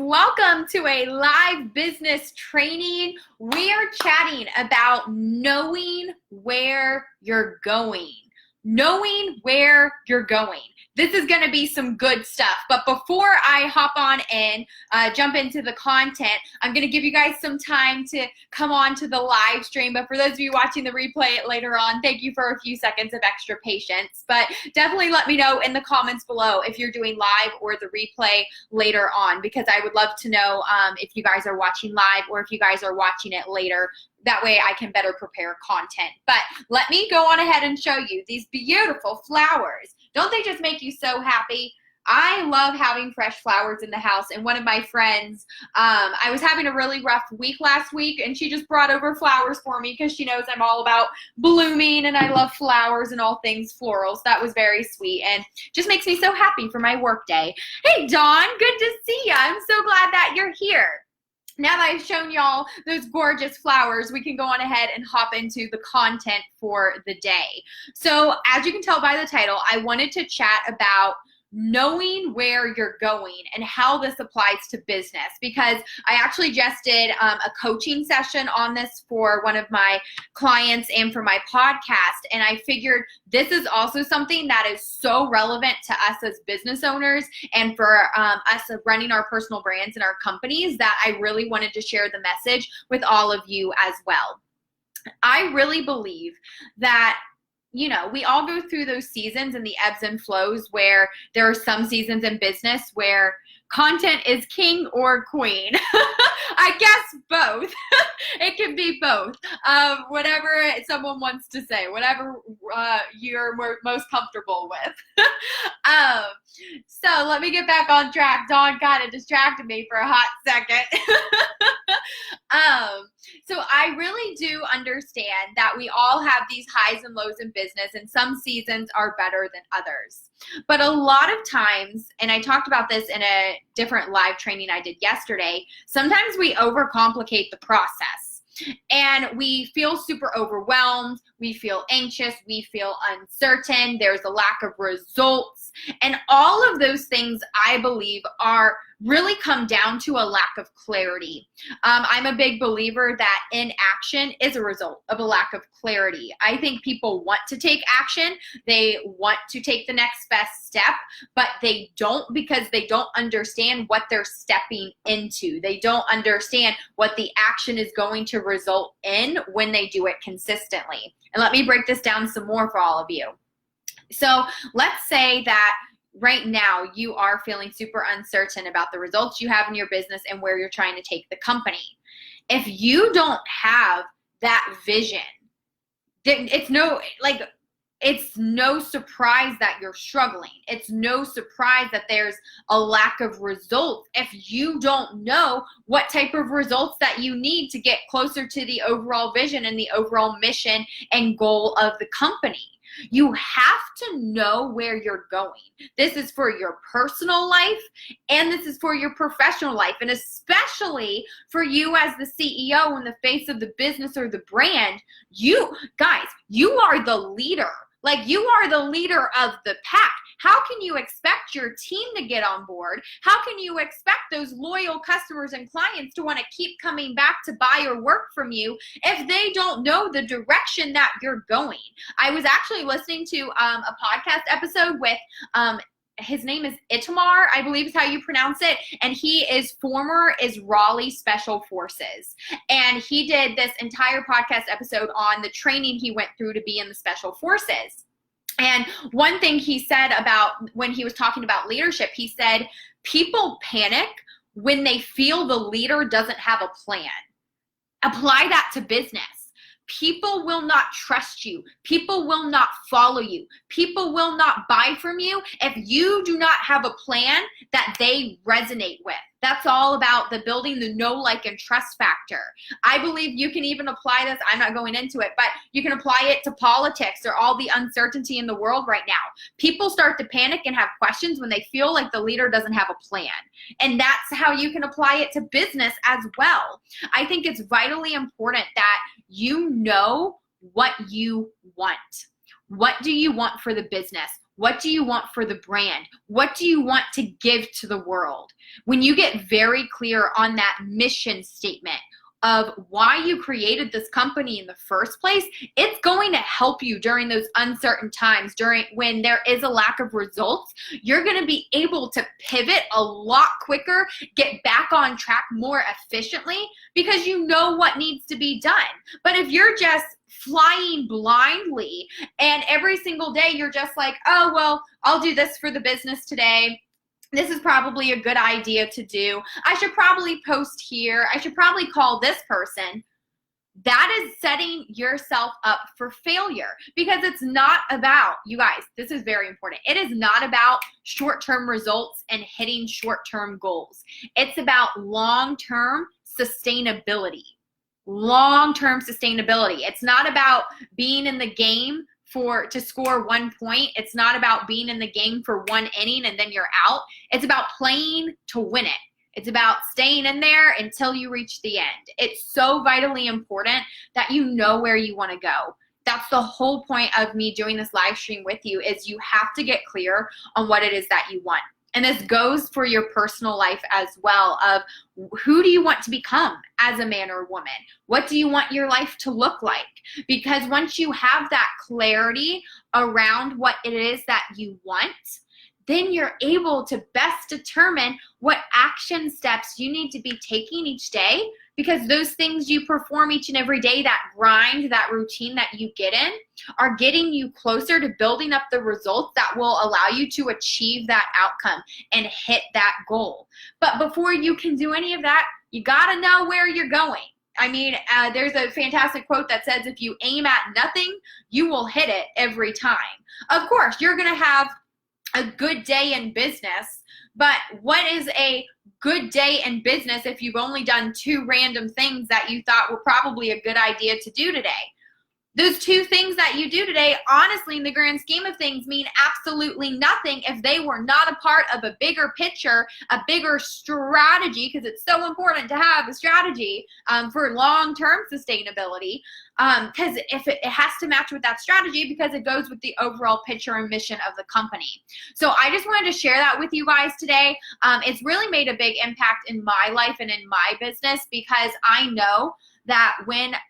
welcome to a live business training. We are chatting about knowing where you're going. Knowing where you're going. This is going to be some good stuff. But before I hop on and jump into the content, I'm going to give you guys some time to come on to the live stream. But for those of you watching the replay later on, thank you for a few seconds of extra patience. But definitely let me know in the comments below if you're doing live or the replay later on, because I would love to know if you guys are watching live or if you guys are watching it later. That way I can better prepare content. But let me go on ahead and show you these beautiful flowers. Don't they just make you so happy? I love having fresh flowers in the house. And one of my friends, I was having a really rough week last week, and she just brought over flowers for me because she knows I'm all about blooming and I love flowers and all things florals. That was very sweet and just makes me so happy for my work day. Hey, Dawn, good to see you. I'm so glad that you're here. Now that I've shown y'all those gorgeous flowers, we can go on ahead and hop into the content for the day. So as you can tell by the title, I wanted to chat about knowing where you're going and how this applies to business, because I actually just did a coaching session on this for one of my clients and for my podcast, and I figured this is also something that is so relevant to us as business owners and for us running our personal brands and our companies that I really wanted to share the message with all of you as well. I really believe that we all go through those seasons and the ebbs and flows where there are some seasons in business where content is king or queen. I guess both. It can be both. Whatever someone wants to say, whatever you're most comfortable with. So let me get back on track. Dawn kind of distracted me for a hot second. So I really do understand that we all have these highs and lows in business, and some seasons are better than others. But a lot of times, and I talked about this in a different live training I did yesterday, sometimes we overcomplicate the process. And we feel super overwhelmed, we feel anxious, we feel uncertain, there's a lack of results, and all of those things I believe are really come down to a lack of clarity. I'm a big believer that inaction is a result of a lack of clarity. I think people want to take action, they want to take the next best step, but they don't, because they don't understand what they're stepping into. They don't understand what the action is going to result in when they do it consistently. And let me break this down some more for all of you. So let's say that right now you are feeling super uncertain about the results you have in your business and where you're trying to take the company. If you don't have that vision, it's no surprise that you're struggling. It's no surprise that there's a lack of results if you don't know what type of results that you need to get closer to the overall vision and the overall mission and goal of the company. You have to know where you're going. This is for your personal life and this is for your professional life, and especially for you as the CEO and the face of the business or the brand. You guys, you are the leader. Like, you are the leader of the pack. How can you expect your team to get on board? How can you expect those loyal customers and clients to want to keep coming back to buy or work from you if they don't know the direction that you're going? I was actually listening to a podcast episode with his name is Itamar, I believe is how you pronounce it, and he is former Israeli Special Forces. And he did this entire podcast episode on the training he went through to be in the Special Forces. And one thing he said about when he was talking about leadership, he said, people panic when they feel the leader doesn't have a plan. Apply that to business. People will not trust you. People will not follow you. People will not buy from you if you do not have a plan that they resonate with. That's all about the building the know, like, and trust factor. I believe you can even apply this. I'm not going into it, but you can apply it to politics or all the uncertainty in the world right now. People start to panic and have questions when they feel like the leader doesn't have a plan. And that's how you can apply it to business as well. I think it's vitally important that you know what you want. What do you want for the business? What do you want for the brand? What do you want to give to the world? When you get very clear on that mission statement of why you created this company in the first place, it's going to help you during those uncertain times, when there is a lack of results. You're going to be able to pivot a lot quicker, get back on track more efficiently, because you know what needs to be done. But if you're just flying blindly and every single day you're just like, oh, well, I'll do this for the business today. This is probably a good idea to do. I should probably post here. I should probably call this person. That is setting yourself up for failure, because it's not about, you guys, this is very important. It is not about short-term results and hitting short-term goals. It's about long-term sustainability. Long-term sustainability. It's not about being in the game to score 1 point. It's not about being in the game for 1 inning and then you're out. It's about playing to win it. It's about staying in there until you reach the end. It's so vitally important that you know where you want to go. That's the whole point of me doing this live stream with you, is you have to get clear on what it is that you want. And this goes for your personal life as well, of who do you want to become as a man or woman? What do you want your life to look like? Because once you have that clarity around what it is that you want, then you're able to best determine what action steps you need to be taking each day, because those things you perform each and every day, that grind, that routine that you get in, are getting you closer to building up the results that will allow you to achieve that outcome and hit that goal. But before you can do any of that, you gotta know where you're going. I mean, there's a fantastic quote that says, if you aim at nothing, you will hit it every time. Of course, you're gonna have a good day in business, but what is a good day in business if you've only done 2 random things that you thought were probably a good idea to do today? Those 2 things that you do today, honestly, in the grand scheme of things, mean absolutely nothing if they were not a part of a bigger picture, a bigger strategy, because it's so important to have a strategy for long-term sustainability, because if it has to match with that strategy, because it goes with the overall picture and mission of the company. So I just wanted to share that with you guys today. It's really made a big impact in my life and in my business, because I know that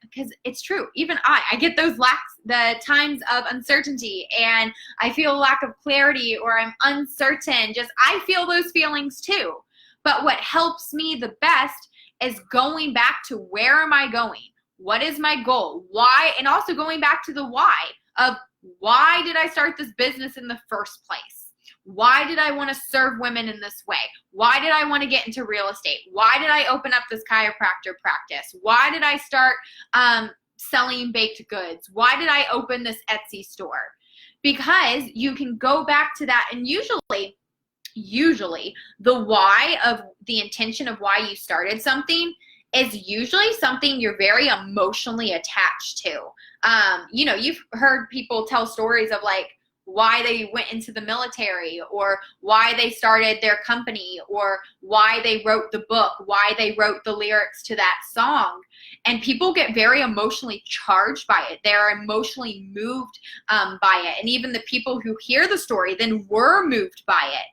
because it's true, even I get the times of uncertainty, and I feel a lack of clarity, or I'm uncertain. I feel those feelings too. But what helps me the best is going back to, where am I going? What is my goal? Why? And also going back to the why of, why did I start this business in the first place? Why did I want to serve women in this way? Why did I want to get into real estate? Why did I open up this chiropractor practice? Why did I start selling baked goods? Why did I open this Etsy store? Because you can go back to that, and usually the why of the intention of why you started something is usually something you're very emotionally attached to. You know, you've heard people tell stories of like why they went into the military, or why they started their company, or why they wrote the book, why they wrote the lyrics to that song. And people get very emotionally charged by it. They're emotionally moved by it. And even the people who hear the story then were moved by it.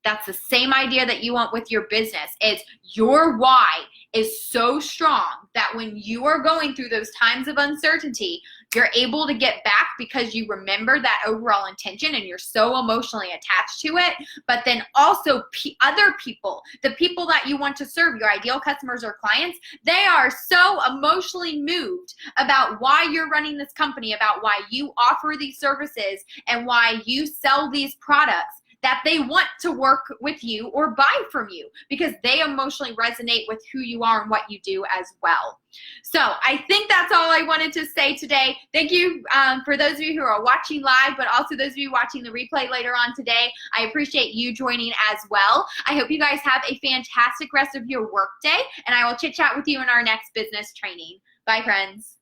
That's the same idea that you want with your business. Is your why is so strong that when you are going through those times of uncertainty, you're able to get back because you remember that overall intention and you're so emotionally attached to it. But then also other people, the people that you want to serve, your ideal customers or clients, they are so emotionally moved about why you're running this company, about why you offer these services and why you sell these products, that they want to work with you or buy from you, because they emotionally resonate with who you are and what you do as well. So I think that's all I wanted to say today. Thank you for those of you who are watching live, but also those of you watching the replay later on today. I appreciate you joining as well. I hope you guys have a fantastic rest of your workday, and I will chit chat with you in our next business training. Bye, friends.